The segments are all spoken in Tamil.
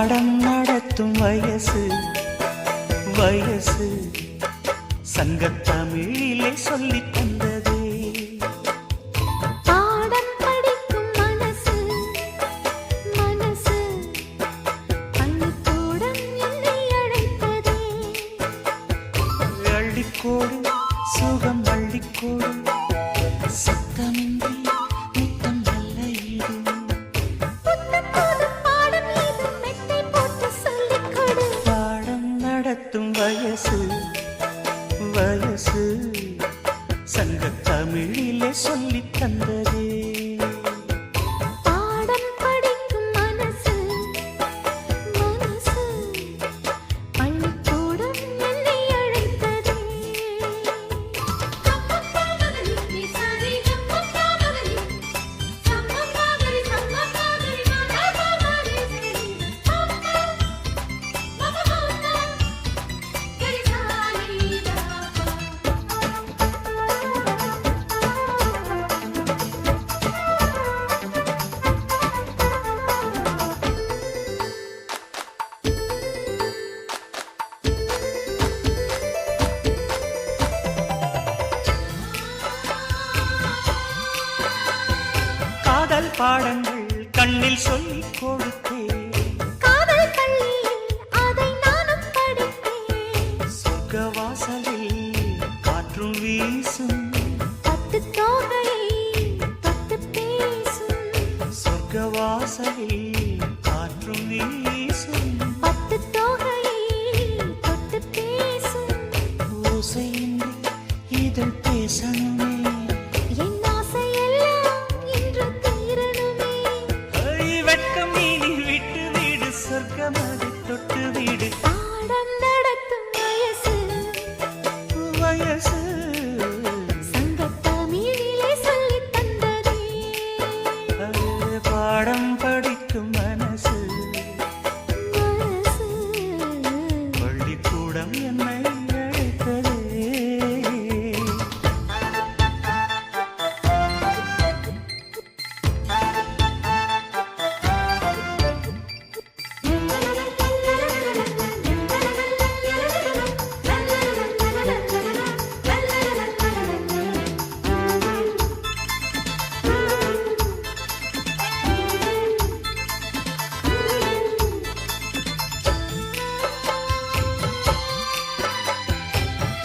பாடம் நடத்தும் வயசு வயசு சங்கத்தமிழிலே சொல்லித் தந்ததே. பாடம் படிக்கும் மனசு மனசு பள்ளிக்கூடம் என்னை அழைத்ததே. அள்ளிக்கோடு சுகம் அள்ளிக்கோடு சத்தமின்றி முத்தம் நல்ல ஈடு. புத்தம் புது பாடம் இது மெத்தை போட்டு சொல்லிக் கொடு. பாடம் நடத்தும் வயசு வயசு சங்கத்தமிழிலே சொல்லித் தந்ததே. பாடம் படிக்கும் மனசு மனசு பள்ளிக்கூடம் என்னை அழைத்ததே. காதல் பாடங்கள் கண்ணில் சொல்லிக் கொடுத்தேன். காதல் பள்ளியில் அதை நானும் படித்தேன். சொர்க்க வாசலில் காற்றும் வீசும் பட்டு தோகையை தொட்டு பேசும். சொர்க்க வாசலில் காற்றும் வீசும் பட்டு தோகையை தொட்டு பேசும். ஓசையின்றி இதழ் பேசணுமே. என் ஆசையெல்லாம் இன்று தீரணுமே. வெட்கம் நீ விட்டு வீடு சொர்க்கமதை தொட்டு வீடு. பாடம் நடத்தும் வயசு வயசு சங்கத்தமிழிலே சொல்லித் தந்ததே. பாடம் படிக்கும் மனசு மனசு பள்ளிக்கூடம் என்னை அழைத்ததே.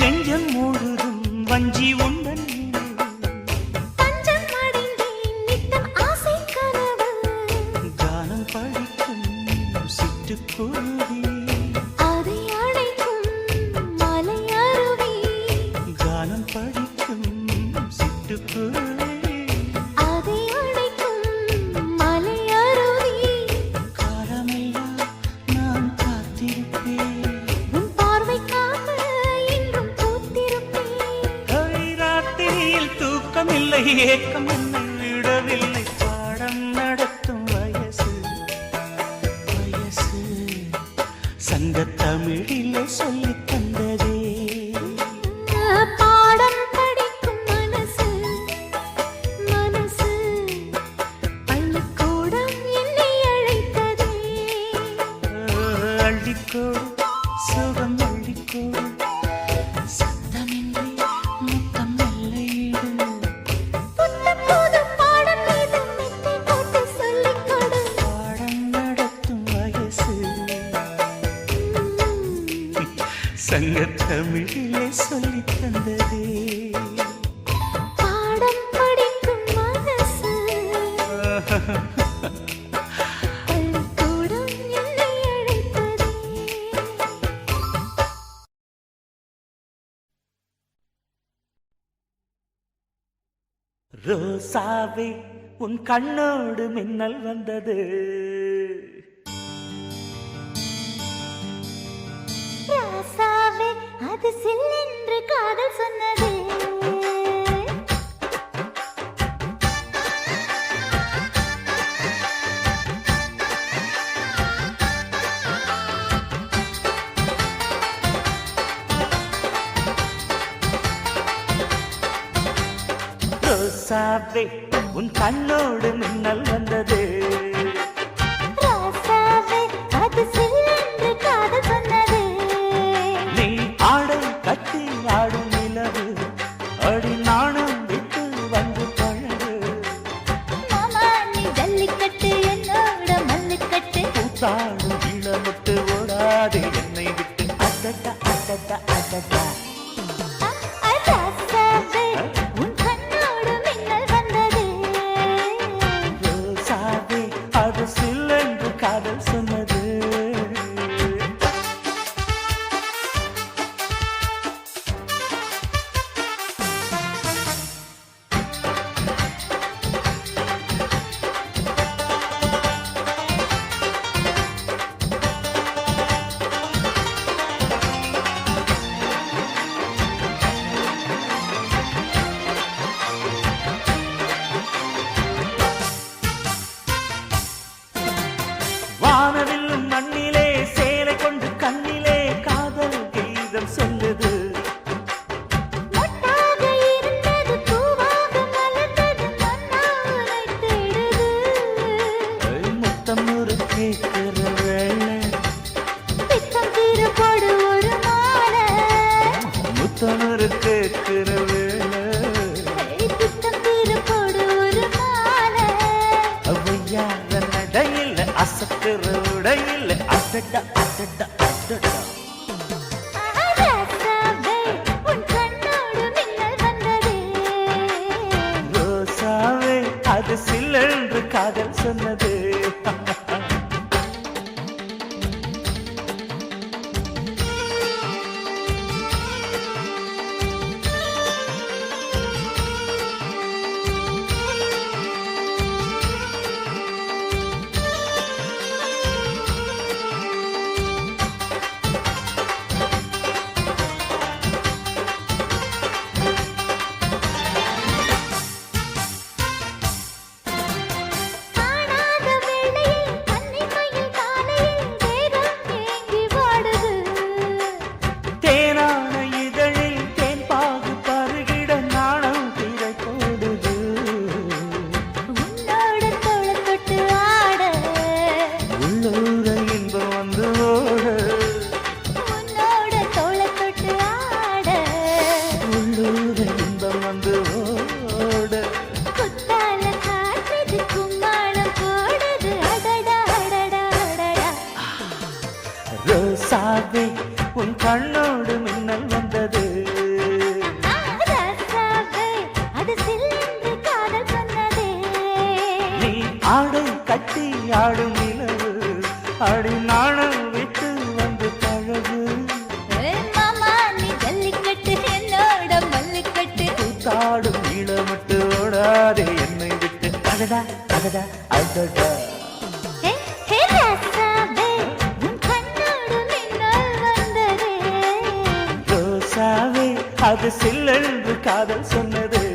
நெஞ்சம் முழுதும் வஞ்சி உண்டன் தஞ்சம் அடைந்தேன் நித்தம் ஆசை கனவு. கானம் படிக்கும் சிட்டுக்குருவி. அதை அழைக்கும் மலை அருவி. கானம் படிக்கும் சிட்டுக்குருவி. அதை அழைக்கும் மலை அருவி. காலமெல்லாம் நான் காத்திருப்பேன். உன் பார்வைக்காக இன்றும் பூத்திருப்பேன். ராத்திரியில் தூக்கமில்லை ஏக்கம் என்னை விடவில்லை. பாடம் நடத்தும் வயசு வயசு சங்கத்தமிழிலே சொல்லித் தந்ததே. பாடம் படிக்கும் மனசு மனசு பள்ளிக்கூடம் என்னை அழைத்ததே. அள்ளிக்கோடு சுகம் அள்ளிக்கோடு சத்தமின்றி முத்தம் நல்ல ஈடு. புத்தம் புது பாடம் இது மெத்தை போட்டு சொல்லிக் கொடு. பாடம் நடத்தும் வயசு சங்கத்தமிழிலே சொல்லித் தந்ததே. பாடம் படிக்கும் மனசு பள்ளிக்கூடம் என்னை அழைத்ததே. ரோசாவே உன் கண்ணோடு மின்னல் வந்தது. ராசாவே அது சில்லென்று காதல் சொன்னது. ரோசாவே உன் கண்ணோடு மின்னல் வந்தது. ராசாவே அது சக்கர வேலை திட்டம் தீர போடு ஒரு மாலை அவையார நடையில் அசக்கிற உடையில் அடடா அடடா அடடா ராசாவே உன் கண்ணோடு மின்னல் வந்ததே ரோசாவே அது சில்லென்று காதல் சொன்னது காணாத வேளையில் கன்னிமையில் காலையில் தேகம் ஏங்கி வாடுது தேனான இதழில் தேன் பாகு பருகிட நாணம் திரை போடுது உன்னோட தோளை தொட்டு ஆட உள்ளூர இன்பம் வந்து ஓட உன்னோட தோளை தொட்டு ஆட உள்ளூர இன்பம் வந்து ஓட குத்தால காற்றுது கும்மாளம் போடுது அடடா அடடா அடடா ரோசாவே உன் கண்ணோடு மின்னல் வந்தது ராசாவே அது சில்லென்று காதல் சொன்னதே நீ ஆடை கட்டி ஆடும் நிலவு அடி நாணம் விட்டு வந்து பழகு மாமா நீ ஜல்லிக்கட்டு என்னோட மல்லிக்கட்டு தாடும் நீளமிட்டு ஓடாதே என்னை விட்டு அடடா அடடா அடடா ஹே ஹே ராசாவே உன் கண்ணோடு மின்னல் வந்ததே ரோசாவே அது சில்லென்று காதல் சொன்னது